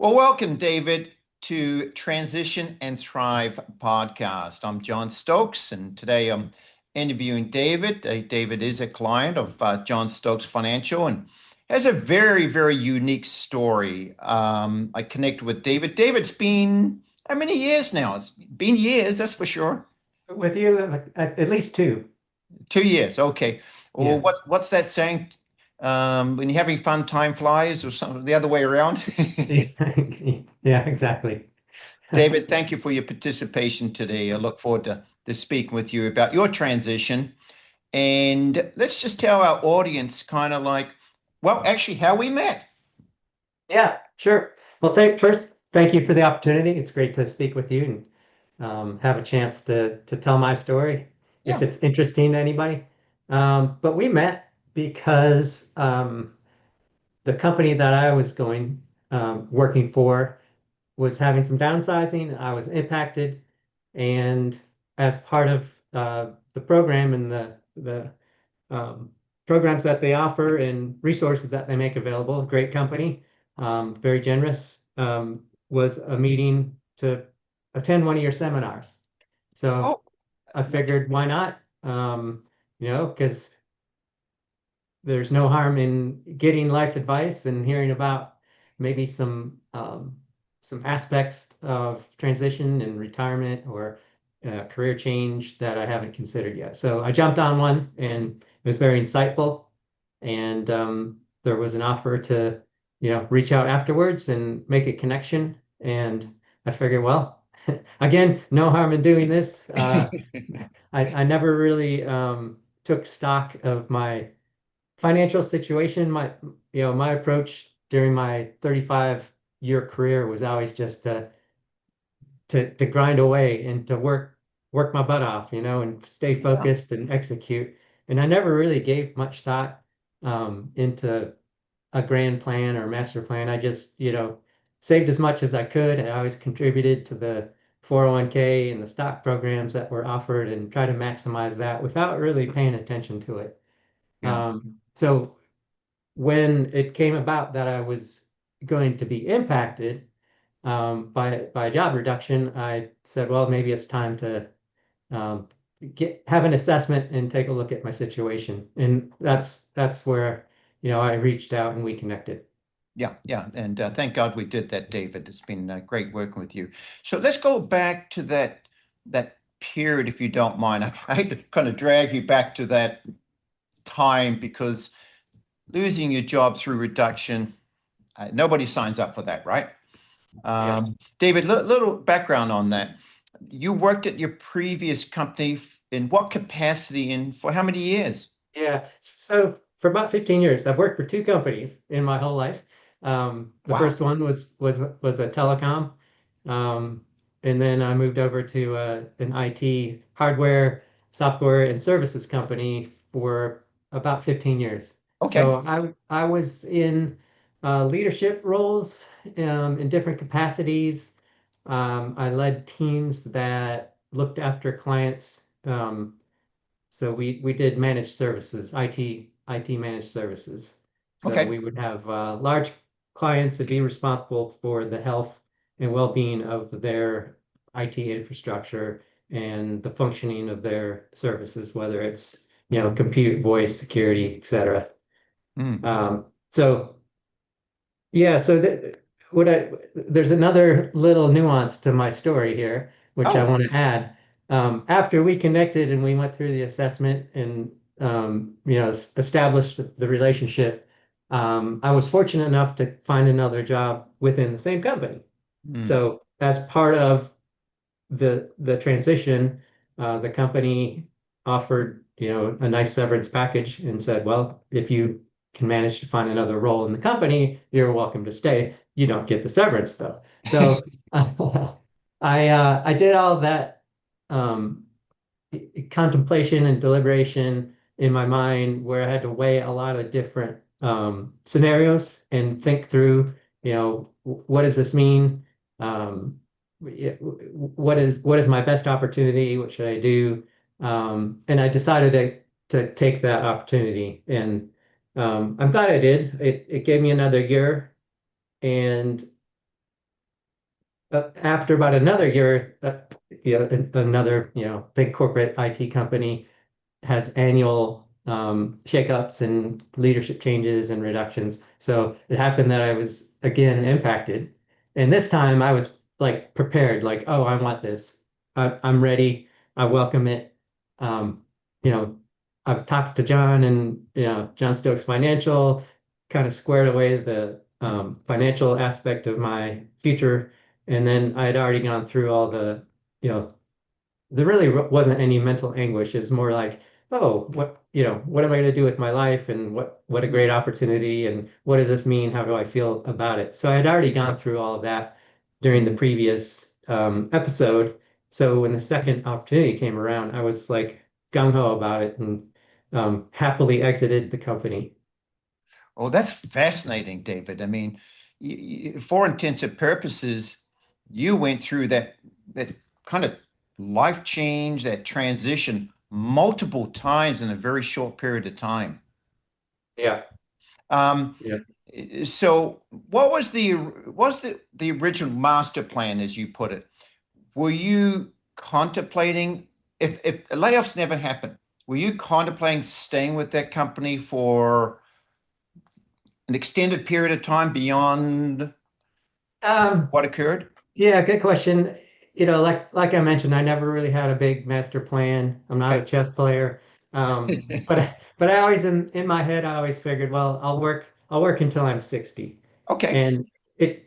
Well, welcome, David, to Transition and Thrive podcast. I'm John Stokes, and today I'm interviewing David. David is a client of John Stokes Financial and has a very, very unique story. I connected with David. David's been how many years now? It's been years, that's for sure. With you, at least two. 2 years, okay. Well, Yeah. what's that saying? When you're having fun, time flies, or something the other way around. Yeah, exactly. David, thank you for your participation today. I look forward to speaking with you about your transition. And let's just tell our audience kind of like, well, actually, how we met. Yeah, sure. Well, thank you for the opportunity. It's great to speak with you and have a chance to tell my story if Yeah. it's interesting to anybody. But we met because the company that I was going working for was having some downsizing. I was impacted, and as part of the program and the um, programs that they offer and resources that they make available. Great company, very generous. Was a meeting to attend one of your seminars. So Oh, I figured, why not? Because there's no harm in getting life advice and hearing about maybe some aspects of transition and retirement or career change that I haven't considered yet. So I jumped on one, and it was very insightful. And there was an offer to, reach out afterwards and make a connection. And I figured, well, again, no harm in doing this. I never really took stock of my financial situation. My approach during my 35-year career was always just to grind away and to work my butt off, and stay yeah. focused and execute. And I never really gave much thought into a grand plan or master plan. I just, saved as much as I could. I always contributed to the 401k and the stock programs that were offered and try to maximize that without really paying attention to it. Yeah. So when it came about that I was going to be impacted by a job reduction, I said, well, maybe it's time to um, have an assessment and take a look at my situation. And that's where, I reached out and we connected. Yeah, yeah, and thank God we did that, David. It's been great working with you. So let's go back to that period, if you don't mind. I hate to kind of drag you back to that time because losing your job through reduction, nobody signs up for that, right? Yeah. David, little background on that. You worked at your previous company in what capacity and for how many years? Yeah. So for about 15 years, I've worked for two companies in my whole life. The Wow. first one was a telecom, um, and then I moved over to an IT hardware, software, and services company for about 15 years. Okay. So I was in leadership roles in different capacities. I led teams that looked after clients. So we did managed services, IT managed services. So Okay. we would have large clients and be responsible for the health and well-being of their IT infrastructure and the functioning of their services, whether it's, compute, voice, security, et cetera. Mm. So yeah, so there's another little nuance to my story here, which I Oh, want to add. After we connected and we went through the assessment and established the relationship, I was fortunate enough to find another job within the same company. mm. So as part of the transition, the company offered, a nice severance package and said, well, if you can manage to find another role in the company, you're welcome to stay. You don't get the severance though. So I did all that um, contemplation and deliberation in my mind where I had to weigh a lot of different scenarios and think through, what does this mean? Um, what is my best opportunity? What should I do? And I decided to take that opportunity, and I'm glad I did. It gave me another year, and after about another year, another, big corporate IT company has annual shakeups and leadership changes and reductions. So it happened that I was again impacted. And this time I was like prepared, like, oh, I want this. I'm ready. I welcome it. Um, you know, I've talked to John and, John Stokes Financial, kind of squared away the financial aspect of my future. And then I had already gone through all the, you know, there really wasn't any mental anguish. It's more like, oh, what am I going to do with my life, and what a great Mm, opportunity, and what does this mean? How do I feel about it? So I had already gone through all of that during the mm. previous episode. So when the second opportunity came around, I was like gung ho about it and happily exited the company. Oh, that's fascinating, David. I mean, for intents and purposes, you went through that kind of life change, that transition multiple times in a very short period of time. Yeah, Um, yeah. so what was the original master plan, as you put it? Were you contemplating if layoffs never happened, were you contemplating staying with that company for an extended period of time beyond Um, what occurred? Yeah, good question. Like I mentioned, I never really had a big master plan. I'm not a Okay. chess player. But I always in my head I always figured, well, I'll work until I'm 60. Okay. And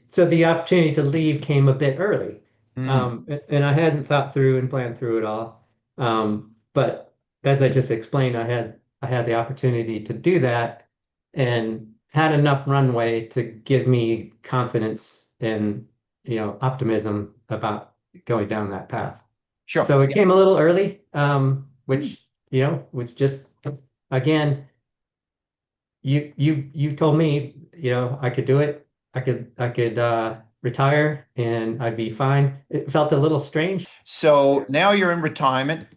so the opportunity to leave came a bit early. Mm, And I hadn't thought through and planned through it all. But as I just explained, I had the opportunity to do that and had enough runway to give me confidence and optimism about going down that path. sure. So it Yeah. came a little early, Mm. which, was just, again, you told me, I could do it. I could retire and I'd be fine. It felt a little strange. So now you're in retirement.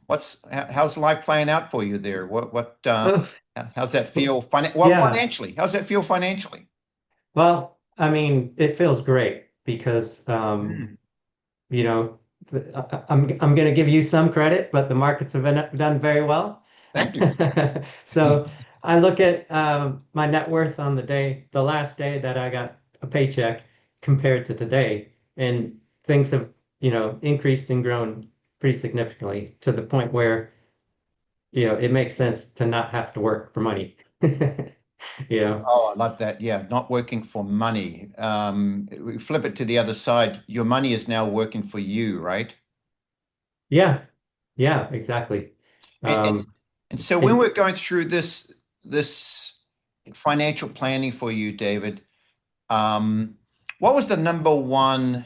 How's life playing out for you there? Oh, How's that feel yeah. financially? How's that feel financially? Well, I mean, it feels great because Mm, you know, I'm going to give you some credit, but the markets have done very well. thank you. So I look at my net worth on the last day that I got a paycheck compared to today, and things have, increased and grown pretty significantly to the point where, it makes sense to not have to work for money. You know, Oh, I love that. Yeah, not working for money. We flip it to the other side. Your money is now working for you, right? yeah, yeah, exactly. And, and, Um, and so when and we're going through this financial planning for you, David, what was the number one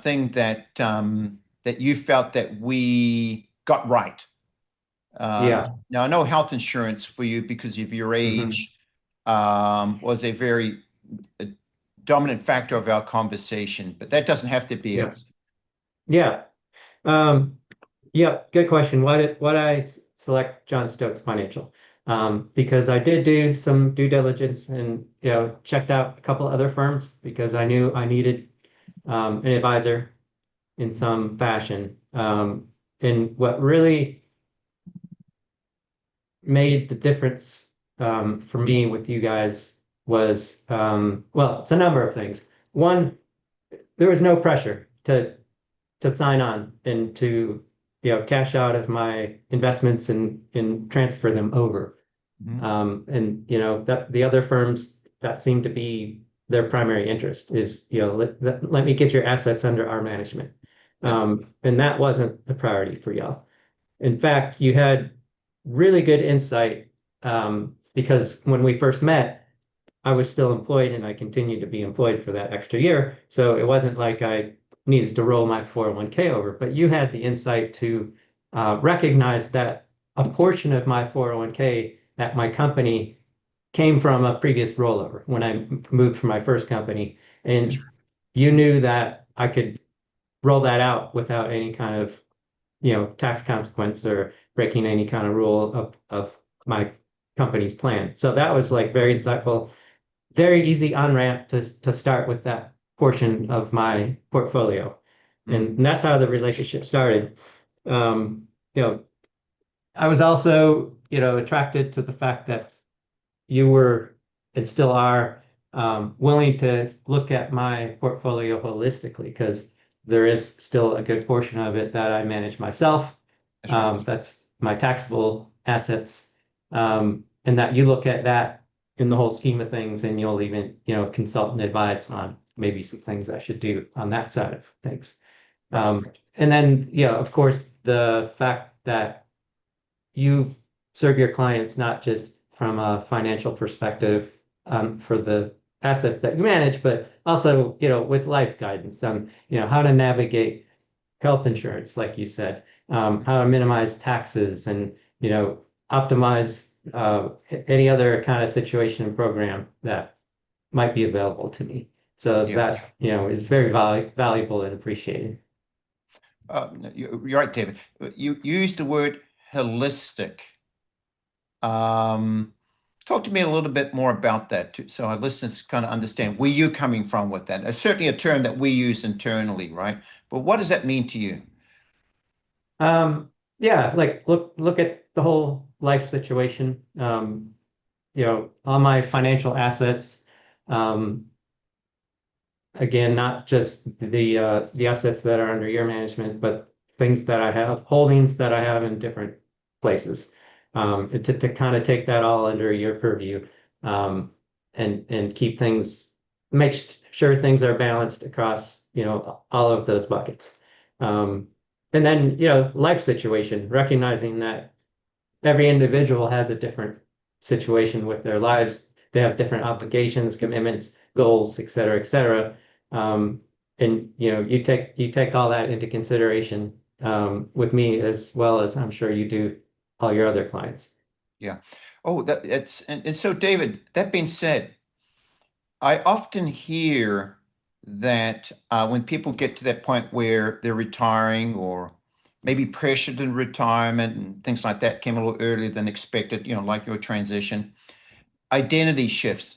thing that you felt that we got right? yeah. Now I know health insurance for you because of your Hmm. age was a very dominant factor of our conversation, but that doesn't have to be Yeah. it. Yeah. Um, yeah, good question. Why did I select John Stokes Financial? Because I did do some due diligence and checked out a couple other firms because I knew I needed an advisor in some fashion. And what really made the difference for me with you guys was well, it's a number of things. One, there was no pressure to sign on and to cash out of my investments and transfer them over. Mhm. And that the other firms that seem to be their primary interest is let me get your assets under our management. Yeah, And that wasn't the priority for y'all. In fact, you had really good insight because when we first met, I was still employed and I continued to be employed for that extra year. So it wasn't like I needed to roll my 401k over, but you had the insight to recognize that a portion of my 401k at my company came from a previous rollover when I moved from my first company. And sure. you knew that I could roll that out without any kind of, tax consequence or breaking any kind of rule of my company's plan. So that was like very insightful, very easy on ramp to start with that portion of my portfolio. Mm, And that's how the relationship started. You know, I was also, attracted to the fact that you were and still are willing to look at my portfolio holistically because there is still a good portion of it that I manage myself. that's right. That's my taxable assets. And that you look at that in the whole scheme of things and you'll even, consult and advise on maybe some things I should do on that side of things. Right. And then, of course, the fact that you serve your clients not just from a financial perspective for the assets that you manage, but also, with life guidance on, how to navigate health insurance, like you said, how to minimize taxes and, optimize any other kind of situation and program that might be available to me. So Yeah. that, is very valuable and appreciated. No, you're right, David. You used the word holistic. Um, Talk to me a little bit more about that too, so our listeners kind of understand where you're coming from with that. It's certainly a term that we use internally, right? But what does that mean to you? Yeah, like look at the whole life situation. On my financial assets. Um, Again, not just the assets that are under your management, but things that I have, holdings that I have in different places. To kind of take that all under your purview, and keep things, make sure things are balanced across, all of those buckets. Um, and then, life situation, recognizing that every individual has a different situation with their lives. They have different obligations, commitments, goals, et cetera, et cetera. Um, and you take all that into consideration with me as well as I'm sure you do all your other clients. Yeah. Oh, and so David, that being said, I often hear that when people get to that point where they're retiring or maybe pressured in retirement and things like that came a little earlier than expected, like your transition, identity shifts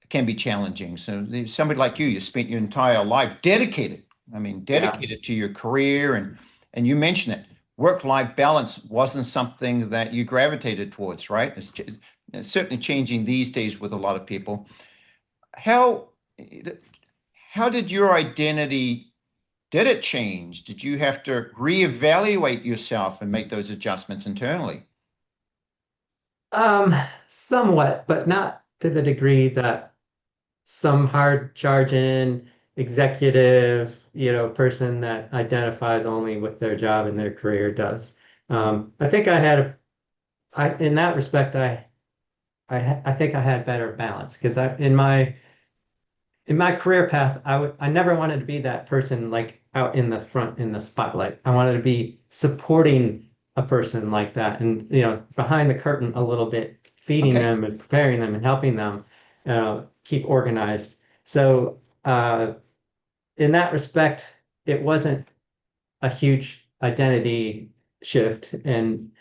can be challenging. So somebody like you spent your entire life dedicated, I mean, Yeah. dedicated to your career and you mentioned it. Work-life balance wasn't something that you gravitated towards, right? It's certainly changing these days with a lot of people. How how did your identity did it change? Did you have to reevaluate yourself and make those adjustments internally? Um, Somewhat, but not to the degree that some hard charging executive, person that identifies only with their job and their career does. I think in that respect, I think I had better balance because in my career path, I never wanted to be that person like out in the front in the spotlight. I wanted to be supporting a person like that and behind the curtain a little bit, feeding Okay. them and preparing them and helping them keep organized. So in that respect, it wasn't a huge identity shift. And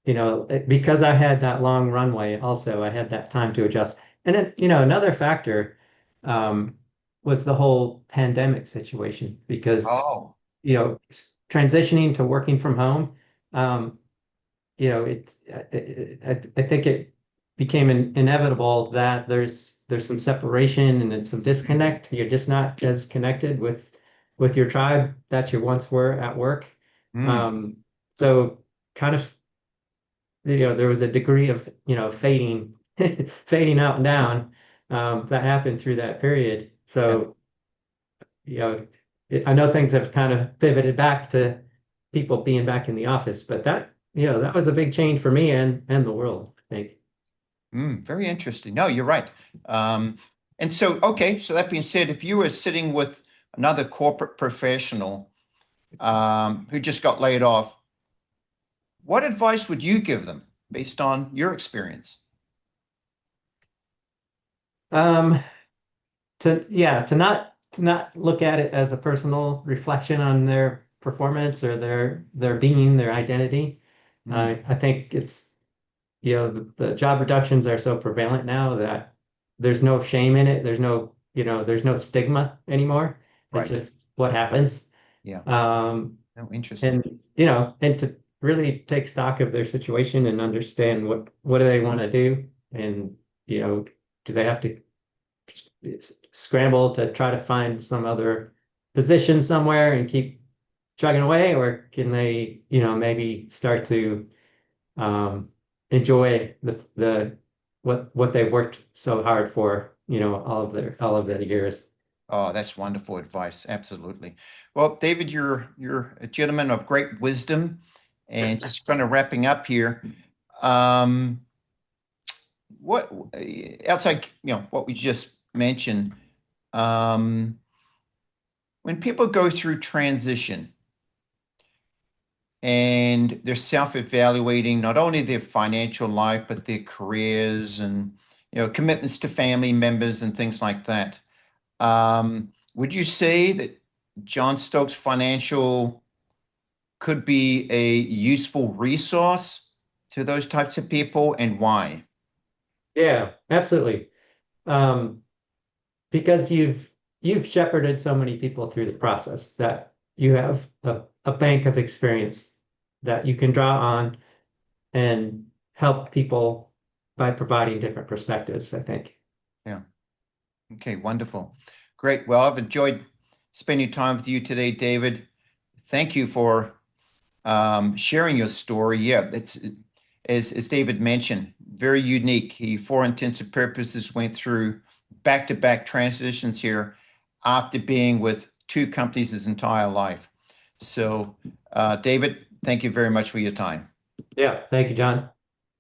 because I had that long runway, also I had that time to adjust. And then, another factor um, was the whole pandemic situation because, Oh. transitioning to working from home, um, I think it became inevitable that there's some separation and then some disconnect. You're just not as connected with your tribe that you once were at work. Mm, Um, so kind of there was a degree of fading fading out and down that happened through that period. yes. So I know things have kind of pivoted back to people being back in the office, but that was a big change for me and the world, I think. Very interesting. No, you're right. Um, and so, okay, so that being said, if you were sitting with another corporate professional who just got laid off, what advice would you give them based on your experience? Um, to not look at it as a personal reflection on their performance or their being, their identity. Mm, I think it's the job reductions are so prevalent now that there's no shame in it. There's no there's no stigma anymore. It's Right. just what happens. Yeah. Um, No, interesting. and to really take stock of their situation and understand what do they want to do, and do they have to scramble to try to find some other position somewhere and keep chugging away, or can they, maybe start to um, enjoy the what they've worked so hard for, all of their years. Oh, that's wonderful advice. Absolutely. Well, David, you're a gentleman of great wisdom, and just kind of wrapping up here. Um, what outside, what we just mentioned, um, when people go through transition and they're self-evaluating not only their financial life but their careers and commitments to family members and things like that. Would you say that John Stokes Financial could be a useful resource to those types of people, and why? Yeah, absolutely. Um, because you've shepherded so many people through the process that you have a bank of experience that you can draw on and help people by providing different perspectives, I think. Yeah. Okay, wonderful. Great. Well, I've enjoyed spending time with you today, David. Thank you for sharing your story. Yeah, it's as David mentioned, very unique. He, for intents and purposes, went through back-to-back transitions here after being with two companies his entire life. So, David, thank you very much for your time. Yeah, thank you, John.